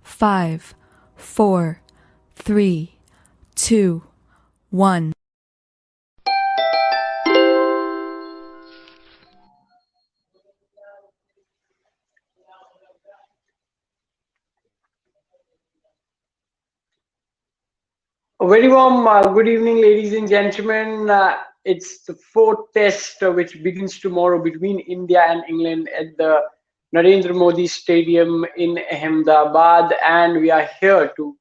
5, 4, 3, 2, 1. A very warm good evening, ladies and gentlemen. It's the fourth test which begins tomorrow between India and England at the Narendra Modi Stadium in Ahmedabad, and we are here to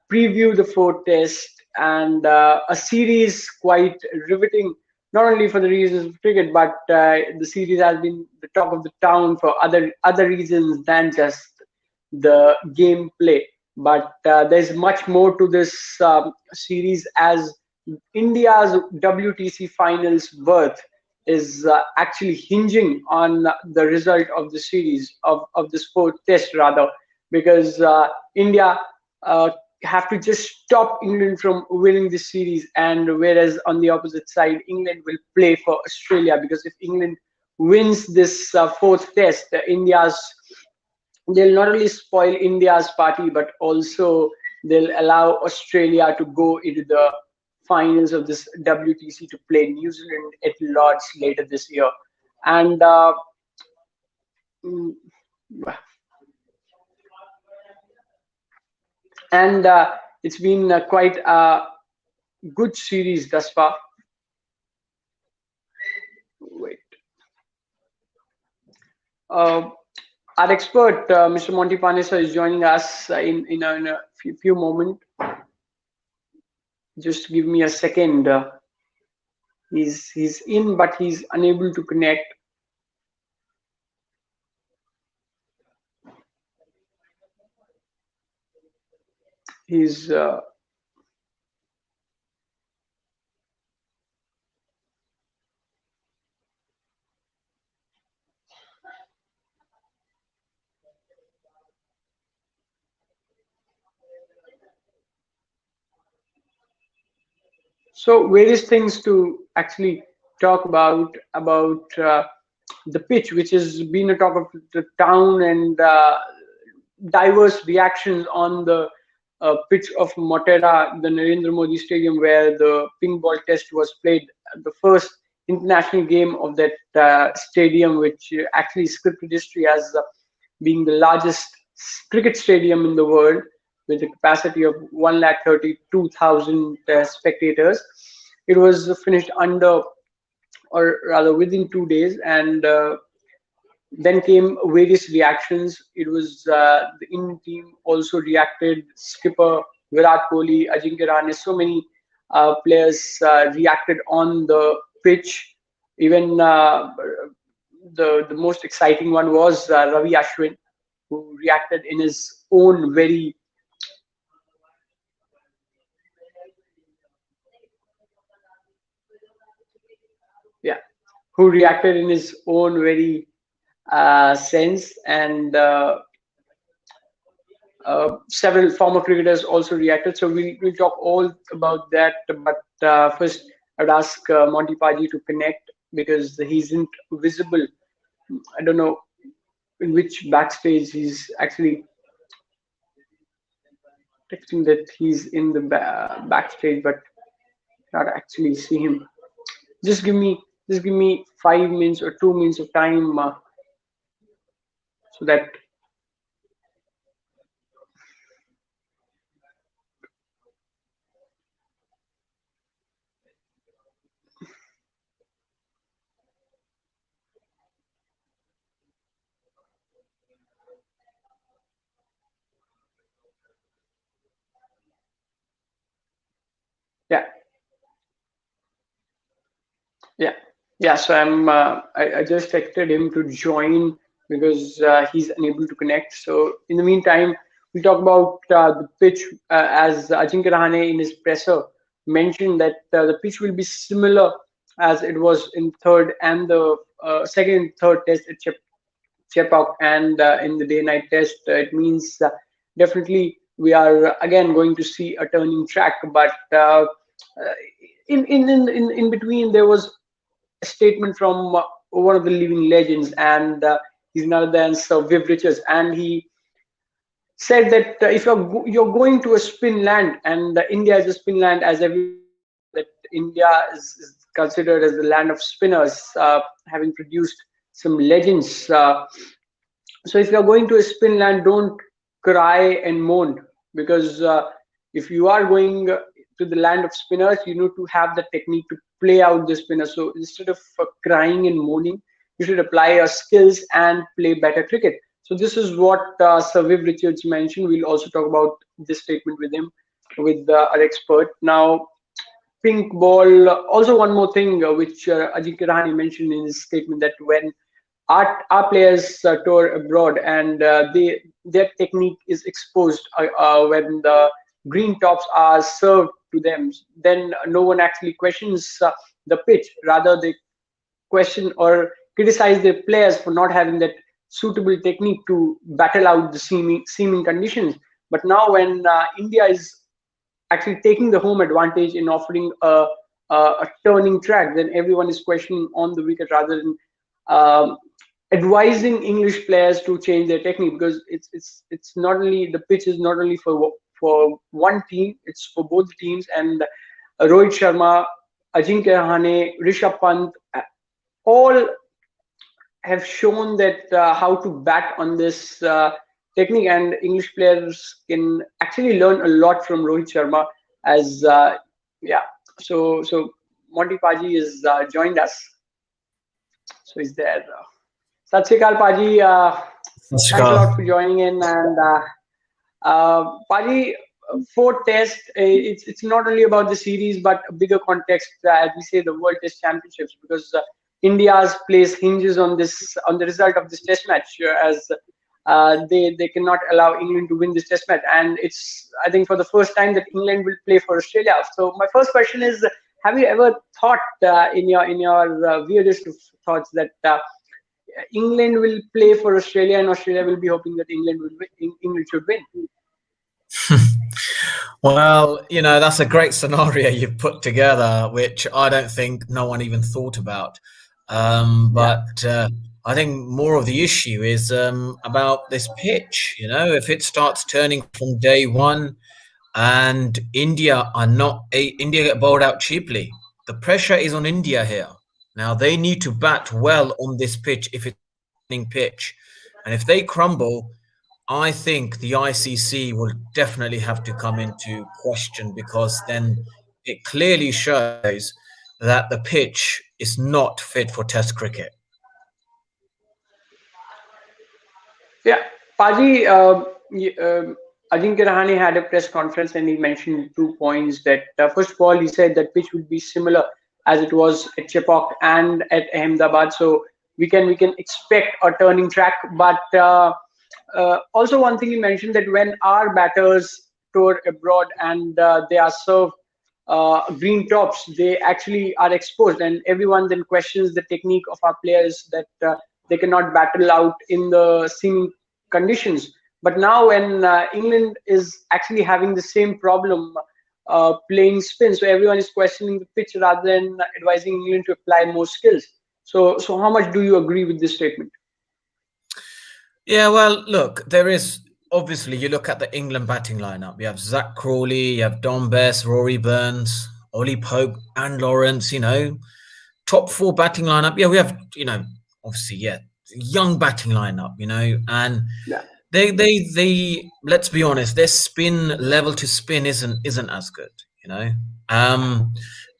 preview the fourth test and a series quite riveting, not only for the reasons of cricket, but the series has been the talk of the town for other reasons than just the gameplay. But there's much more to this series, as India's WTC Finals berth is actually hinging on the result of the series of this fourth test, rather, because India have to just stop England from winning this series, and whereas on the opposite side, England will play for Australia, because if England wins this fourth test, they'll not only spoil India's party, but also they'll allow Australia to go into the finals of this WTC to play New Zealand at Lord's later this year. And mm, and it's been quite a good series thus far. Wait. Our expert, Mr. Monty Panesar, is joining us in a few moments. Just give me a second. He's in, but he's unable to connect. He's so various things to actually talk about the pitch, which has been a talk of the town, and diverse reactions on the pitch of Motera, the Narendra Modi Stadium, where the ping ball test was played, the first international game of that stadium, which actually scripted history as being the largest cricket stadium in the world, with a capacity of 132,000 spectators. It was finished under, or rather within 2 days, and then came various reactions. It was the Indian team also reacted. Skipper Virat Kohli, Ajinkya Rahane, so many players reacted on the pitch. Even the most exciting one was Ravi Ashwin, who reacted in his own very yeah, who reacted in his own very sense, and several former cricketers also reacted. So we'll talk all about that. But first, I'd ask Monty Paji to connect, because he isn't visible. I don't know in which backstage he's actually texting that he's in the backstage, but not actually see him. Just give me 5 minutes or 2 minutes of time, so that yeah. Yeah, yeah. So I just texted him to join, because he's unable to connect. So in the meantime, we talk about the pitch, as Ajinkya Rahane in his presser mentioned that the pitch will be similar as it was in third and the second and third test at Chepauk, and in the day-night test. It means definitely we are again going to see a turning track, but in between there was statement from one of the living legends, and he's none other than Sir Viv Richards, and he said that if you're going to a spin land, and India is a spin land, as everyone knows that India is considered as the land of spinners, having produced some legends. So if you're going to a spin land, don't cry and moan, because if you are going to the land of spinners, you need to have the technique to play out the spinner. So instead of crying and moaning, you should apply your skills and play better cricket. So this is what Sir Viv Richards mentioned. We'll also talk about this statement with him, with our expert. Now, pink ball. Also, one more thing which Ajinkya Rahane mentioned in his statement, that when our players tour abroad and their technique is exposed when the green tops are served to them, then no one actually questions the pitch. Rather, they question or criticize their players for not having that suitable technique to battle out the seeming conditions. But now, when India is actually taking the home advantage in offering a turning track, then everyone is questioning on the wicket rather than advising English players to change their technique, because it's not only, the pitch is not only for one team, it's for both teams. And Rohit Sharma, Ajinkya Rahane, Rishabh Pant, all have shown that how to bat on this technique, and English players can actually learn a lot from Rohit Sharma. As yeah, so Monty Paji is joined us, so he's there. Sat Sri Akal, Paji. Thanks a lot for joining in. And Paji, fourth test, it's not only about the series, but a bigger context, as we say, the World Test Championships, because India's place hinges on the result of this test match, as they cannot allow England to win this test match. And it's, I think, for the first time that England will play for Australia. So my first question is, have you ever thought in your weirdest of thoughts that England will play for Australia and Australia will be hoping that England should win? Well, that's a great scenario you've put together, which I don't think no one even thought about. But I think more of the issue is about this pitch. If it starts turning from day one, and India get bowled out cheaply, the pressure is on India here. Now they need to bat well on this pitch if it's a winning pitch, and if they crumble, I think the ICC will definitely have to come into question, because then it clearly shows that the pitch is not fit for Test cricket. Yeah, Paji, Ajinkya Rahane had a press conference and he mentioned 2 points. That first of all, he said that pitch would be similar as it was at Chepauk and at Ahmedabad, so we can expect a turning track. But also, one thing he mentioned, that when our batters tour abroad and they are served green tops, they actually are exposed, and everyone then questions the technique of our players, that they cannot battle out in the seeming conditions. But now, when England is actually having the same problem playing spin, so everyone is questioning the pitch rather than advising England to apply more skills. So how much do you agree with this statement? Yeah, well, look, there is, obviously, you look at the England batting lineup. You have Zach Crawley, you have Dom Bess, Rory Burns, Ollie Pope, and Lawrence, top 4 batting lineup. Yeah, we have, obviously, young batting lineup, and they let's be honest, their spin level to spin isn't as good,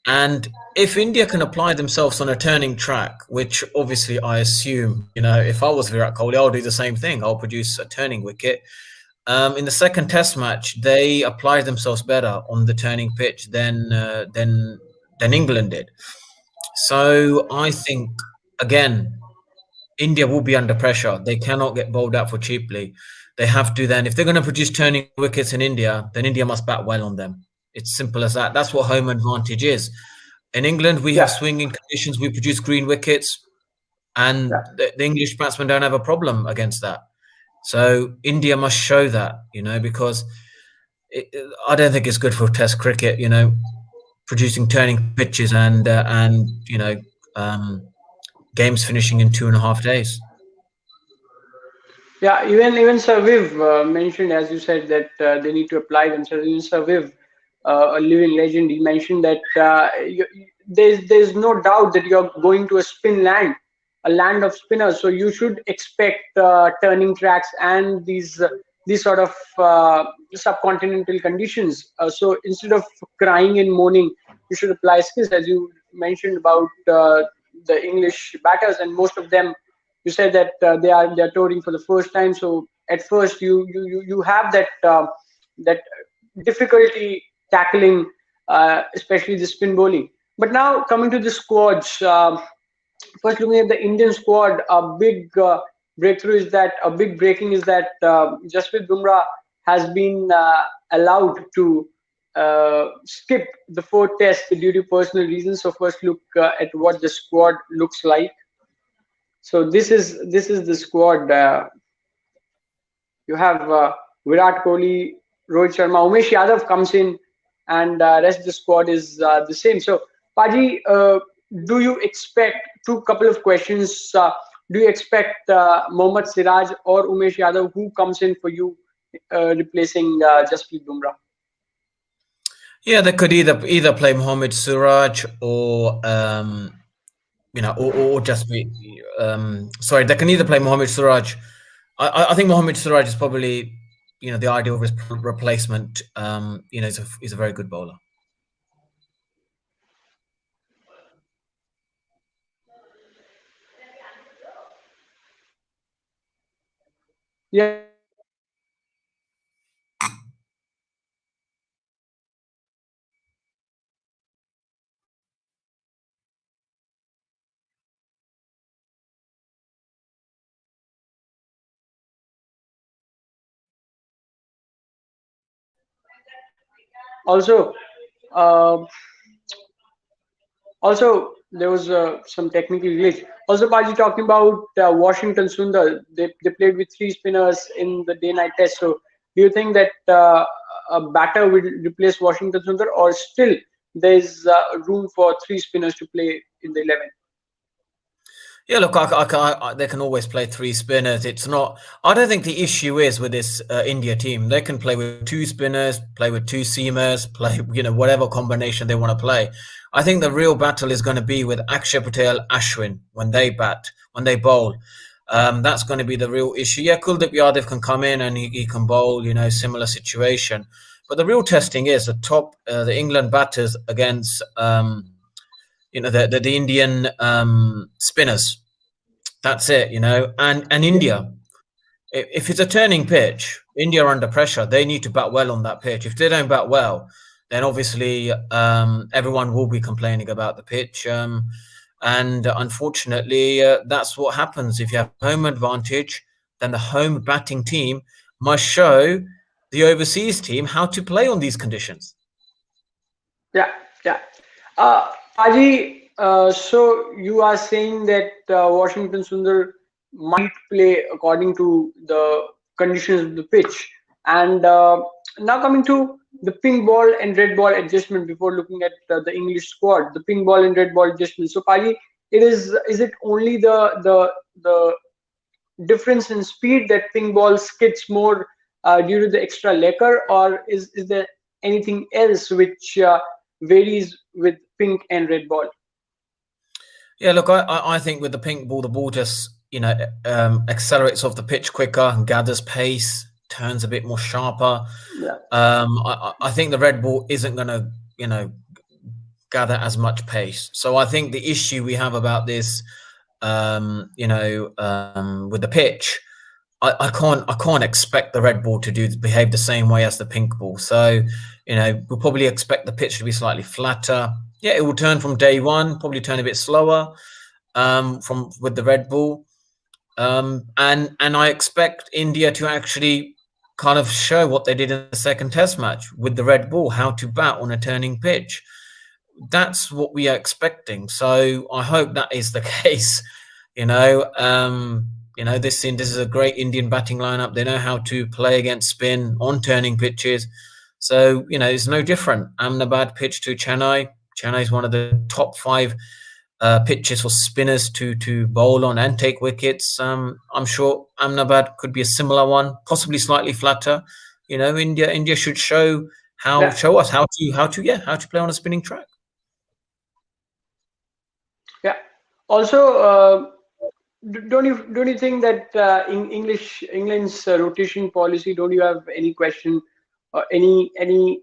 and if India can apply themselves on a turning track, which obviously I assume, if I was Virat Kohli, I'll do the same thing. I'll produce a turning wicket. In the second test match, they applied themselves better on the turning pitch than England did. So I think, again, India will be under pressure. They cannot get bowled out for cheaply. They have to then, if they're going to produce turning wickets in India, then India must bat well on them. It's simple as that. That's what home advantage is. In England, we have swinging conditions. We produce green wickets, and the English batsmen don't have a problem against that. So India must show that, because I don't think it's good for Test cricket, producing turning pitches and games finishing in 2.5 days. Yeah, even Sir Viv mentioned, as you said, that they need to apply themselves. Even Sir Viv, a living legend, he mentioned that there's no doubt that you're going to a spin land, a land of spinners. So you should expect turning tracks and these sort of subcontinental conditions. So instead of crying and moaning, you should apply skills, as you mentioned about the English batters, and most of them, you said that they are touring for the first time. So at first you have that difficulty tackling, especially the spin bowling. But now coming to the squads, first looking at the Indian squad, a big breakthrough is that a big breaking is that Jasprit Bumrah has been allowed to skip the fourth test due to personal reasons. So first look at what the squad looks like. So this is the squad. You have Virat Kohli, Rohit Sharma, Umesh Yadav comes in, and rest of the squad is the same. So, Paji, do you expect two couple of questions? Do you expect Mohammad Siraj or Umesh Yadav, who comes in for you, replacing Jasprit Bumrah? Yeah, they could either play Mohammad Suraj or or just be sorry. They can either play Mohammad Suraj. I think Mohammad Suraj is probably the ideal replacement. He's a very good bowler. Yeah. Also, uh, Also, there was some technical glitch. Also, Paji, talking about Washington Sundar, they played with three spinners in the day-night test. So, do you think that a batter will replace Washington Sundar, or still there's room for three spinners to play in the 11? Yeah, look, they can always play three spinners. It's not. I don't think the issue is with this India team. They can play with two spinners, play with two seamers, play whatever combination they want to play. I think the real battle is going to be with Akshay Patel, Ashwin when they bowl. That's going to be the real issue. Yeah, Kuldeep Yadav can come in and he can bowl. Similar situation. But the real testing is the England batters against the Indian spinners. That's it, and India. If it's a turning pitch, India are under pressure. They need to bat well on that pitch. If they don't bat well, then obviously everyone will be complaining about the pitch. And unfortunately, that's what happens. If you have home advantage, then the home batting team must show the overseas team how to play on these conditions. Yeah, yeah. Paji, so you are saying that Washington Sundar might play according to the conditions of the pitch. And now coming to the pink ball and red ball adjustment before looking at the English squad, the pink ball and red ball adjustment. So Paji, is it only the difference in speed that pink ball skids more due to the extra lacquer, or is there anything else which varies with pink and red ball? Yeah, look, I think with the pink ball, the ball just accelerates off the pitch quicker and gathers pace, turns a bit more sharper. Yeah. I think the red ball isn't going to gather as much pace. So I think the issue we have about this, with the pitch, I can't expect the red ball to behave the same way as the pink ball. So we'll probably expect the pitch to be slightly flatter. Yeah, it will turn from day one, probably turn a bit slower with the red ball. And I expect India to actually kind of show what they did in the second test match with the red ball, how to bat on a turning pitch. That's what we are expecting. So I hope that is the case. This is a great Indian batting lineup. They know how to play against spin on turning pitches. So, it's no different. Ahmedabad pitch to Chennai. Chennai is one of the top 5 pitches for spinners to bowl on and take wickets. I'm sure Ahmedabad could be a similar one, possibly slightly flatter. India should show us how to play on a spinning track. Yeah. Also, don't you think that in England's rotation policy, don't you have any question or any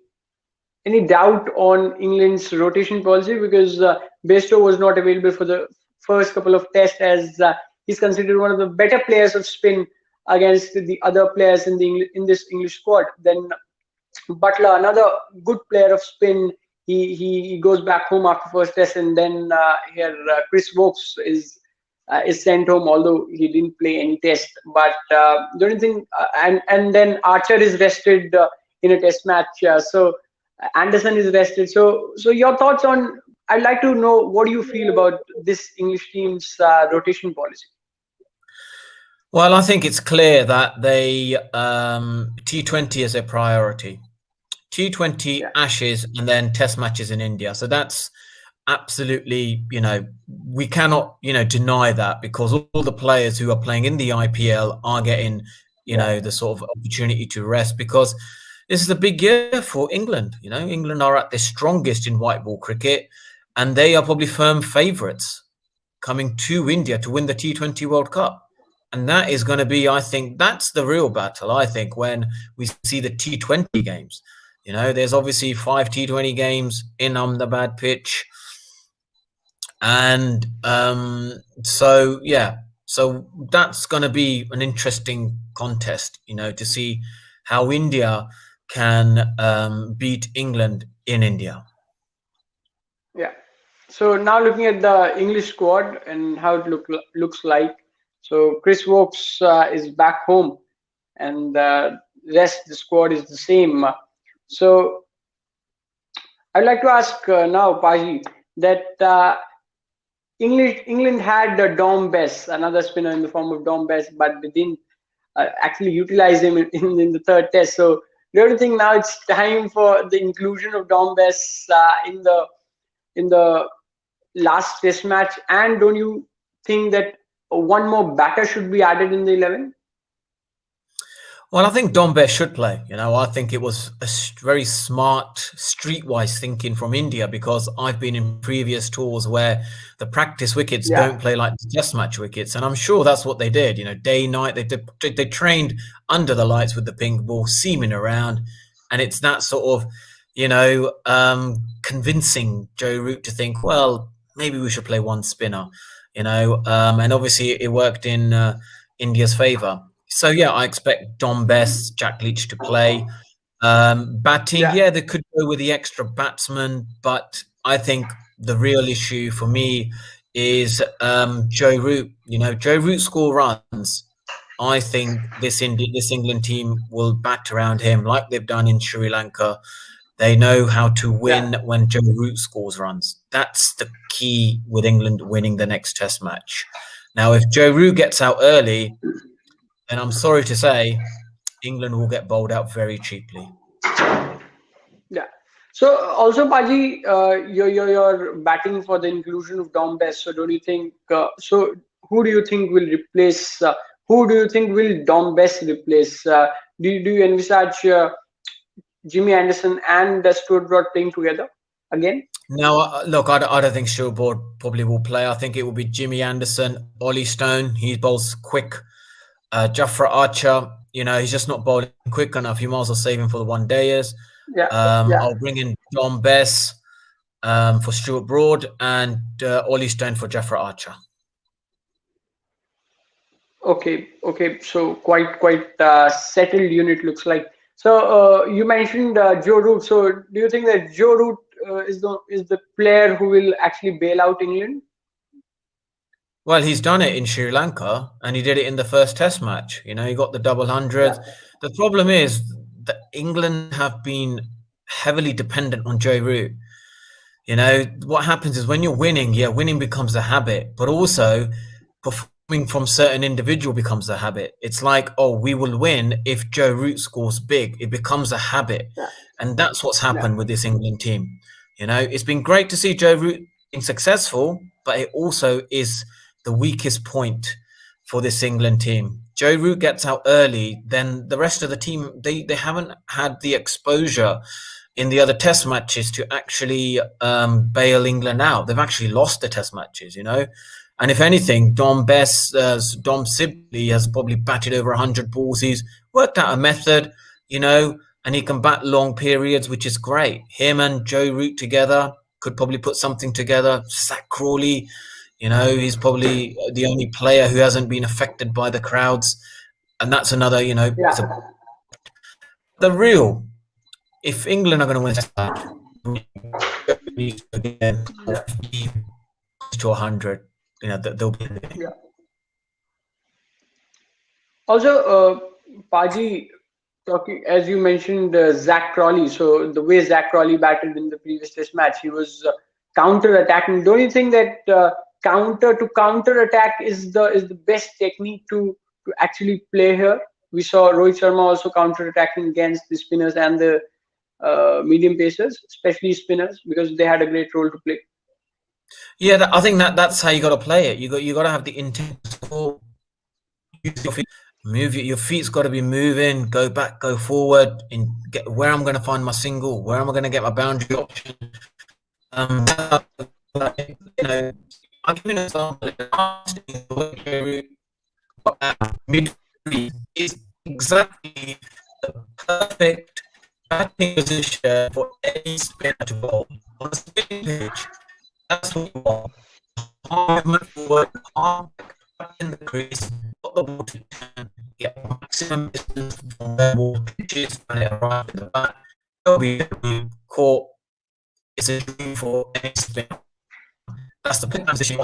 doubt on England's rotation policy? Because Bairstow was not available for the first couple of tests, as he's considered one of the better players of spin against the other players in this English squad. Then Butler, another good player of spin, he goes back home after first test, and then Chris Wokes is sent home, although he didn't play any test. But don't you think? And then Archer is rested in a test match. So Anderson is rested. So your thoughts on? I'd like to know what do you feel about this English team's rotation policy? Well, I think it's clear that they T20 is a priority. T20 Ashes and then test matches in India. So that's absolutely, we cannot, deny that, because all the players who are playing in the IPL are getting, the sort of opportunity to rest, because this is a big year for England. England are at their strongest in white ball cricket, and they are probably firm favourites coming to India to win the T20 World Cup. And that is going to be, I think, that's the real battle, I think, when we see the T20 games. There's obviously 5 T20 games in Ahmedabad pitch. And so that's going to be an interesting contest, to see how India can beat England in India. Yeah. So now looking at the English squad and how it looks like. So Chris Wokes is back home, and the rest of the squad is the same. So I'd like to ask now, Paji, that England had Dom Bess, another spinner in the form of Dom Bess, but they didn't actually utilize him in the third test. So do you think now it's time for the inclusion of Dom Bess in the last test match? And don't you think that one more batter should be added in the 11? Well, I think Dom Bess should play. I think it was a very smart, streetwise thinking from India, because I've been in previous tours where the practice wickets don't play like the test match wickets. And I'm sure that's what they did. Day, night, they trained under the lights with the pink ball, seaming around. And it's that sort of, convincing Joe Root to think, well, maybe we should play one spinner, and obviously it worked in India's favour. So, I expect Dom Bess, Jack Leach to play. Batting, they could go with the extra batsman, but I think the real issue for me is Joe Root. Joe Root score runs. I think this England team will bat around him like they've done in Sri Lanka. They know how to win when Joe Root scores runs. That's the key with England winning the next test match. Now, if Joe Root gets out early, and I'm sorry to say, England will get bowled out very cheaply. Yeah. So also, Paji, you're batting for the inclusion of Dom Bess. So don't you think? So who do you think will replace? Who do you think will Dom Bess replace? Do you envisage Jimmy Anderson and Stuart Broad playing together again? No, look, I don't think Stuart Broad probably will play. I think it will be Jimmy Anderson, Ollie Stone. He bowls quick. Jafra Archer, he's just not bowling quick enough. You might as well save him for the one-dayers. I'll bring in Dom Bess for Stuart Broad and Ollie Stone for Jafra Archer. Okay. So quite settled unit looks like. So you mentioned Joe Root. So do you think that Joe Root is the player who will actually bail out England? Well, he's done it in Sri Lanka, and he did it in the first test match. He got the double 100. The problem is that England have been heavily dependent on Joe Root. What happens is when you're winning, winning becomes a habit, but also performing from certain individual becomes a habit. It's like, we will win if Joe Root scores big. It becomes a habit. And that's what's happened with this England team. It's been great to see Joe Root being successful, but it also is the weakest point for this England team. Joe Root gets out early, then the rest of the team, they haven't had the exposure in the other test matches to actually bail England out. They've actually lost the test matches, you know. And if anything, Dom Sibley has probably batted over 100 balls. He's worked out a method, you know, and he can bat long periods, which is great. Him and Joe Root together could probably put something together. Zach Crawley, you know, he's probably the only player who hasn't been affected by the crowds. And that's another, you know, Yeah. if England are going to win this match, again, to 100, you know, they'll be in the game. Yeah. Also, Paji, talking as you mentioned, Zach Crawley. So the way Zach Crawley batted in the previous Test match, he was counter-attacking. Don't you think that counter-attack is the best technique to actually play here? We saw Rohit Sharma also counter-attacking against the spinners and the medium pacers, especially spinners, because they had a great role to play. Yeah, I think that's how you got to play it. You got to have the intent. Move your feet's got to be moving. Go back, go forward, and get where I'm going to find my single. Where am I going to get my boundary option? You know, I'll give you an example. Midfield is exactly the perfect batting position for any spinner to bowl. On a spinning pitch, that's what you want. Movement forward, arm back in the crease, got the ball to turn, get maximum distance from where ball pitches when it arrives at the bat. It'll be caught. It's a dream for any spinner. That's the position.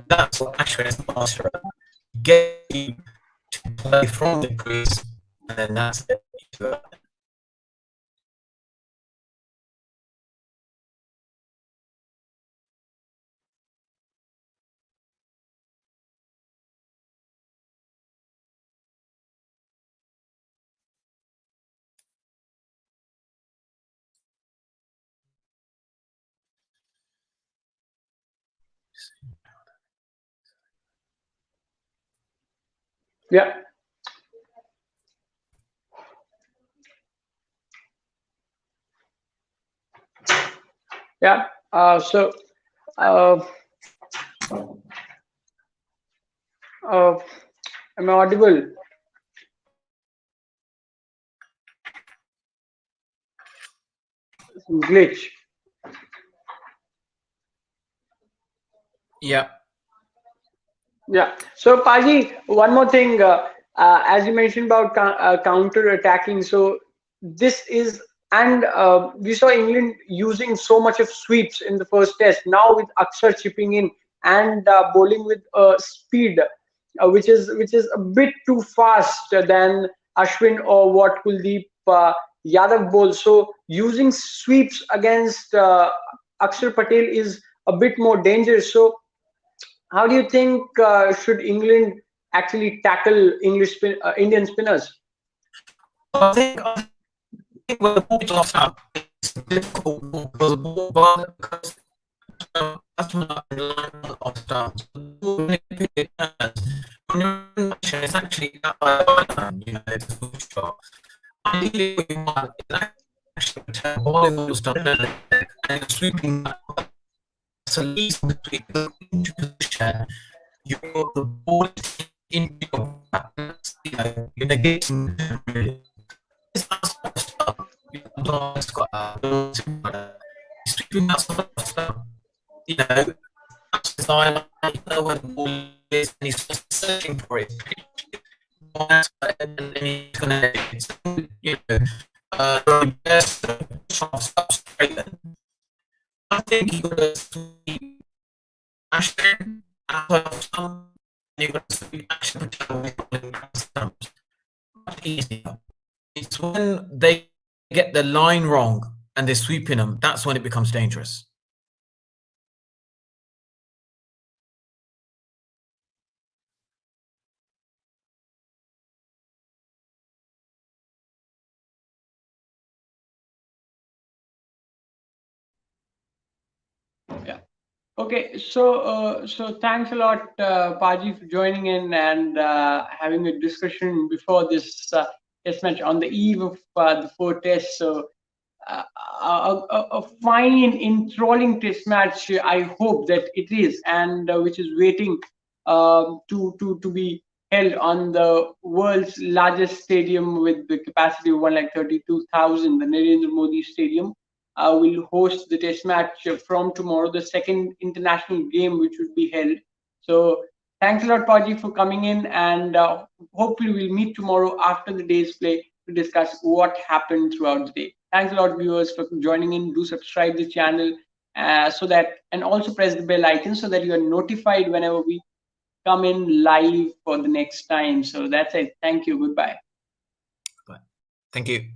That's what Ashwin is master at. Get you to play from the crease, and then that's it. Yeah. Yeah. Uh, am I audible? Some glitch. Yeah. Yeah. So, Paji, one more thing. As you mentioned about counter attacking, so this is, and we saw England using so much of sweeps in the first test. Now with Akshar chipping in and bowling with speed, which is a bit too fast than Ashwin or what Kuldeep Yadav bowls. So using sweeps against Akshar Patel is a bit more dangerous. So how do you think should England actually tackle Indian spinners? I think when the ball drops out, it's difficult because the ball because that's when I line off stance. When you're in motion, it's actually that by line, you know, it's a full shot. Ideally, what you want is actually return bowling all stop and sweeping that. So at least between into position, you got the ball into your back. You know, you're negating really. It's not stuff. You don't got he's sweeping that sort of stuff. You know, design, you know where the ball is, and he's just searching for it. And he's gonna, you know, best stop straight. I think he got to Ashton, you got to sweep Ashton much easier. It's when they get the line wrong and they're sweeping them, that's when it becomes dangerous. Yeah. Okay, so thanks a lot, Paji, for joining in and having a discussion before this test match on the eve of the fourth test. So a fine, enthralling test match. I hope that it is, and which is waiting to be held on the world's largest stadium with the capacity of 132,000, the Narendra Modi Stadium. Will host the test match from tomorrow, the second international game which would be held. So thanks a lot, Paji, for coming in, and hopefully we'll meet tomorrow after the day's play to discuss what happened throughout the day. Thanks a lot, viewers, for joining in. Do subscribe the channel so that, and also press the bell icon so that you are notified whenever we come in live for the next time. So that's it. Thank you. Goodbye. Thank you.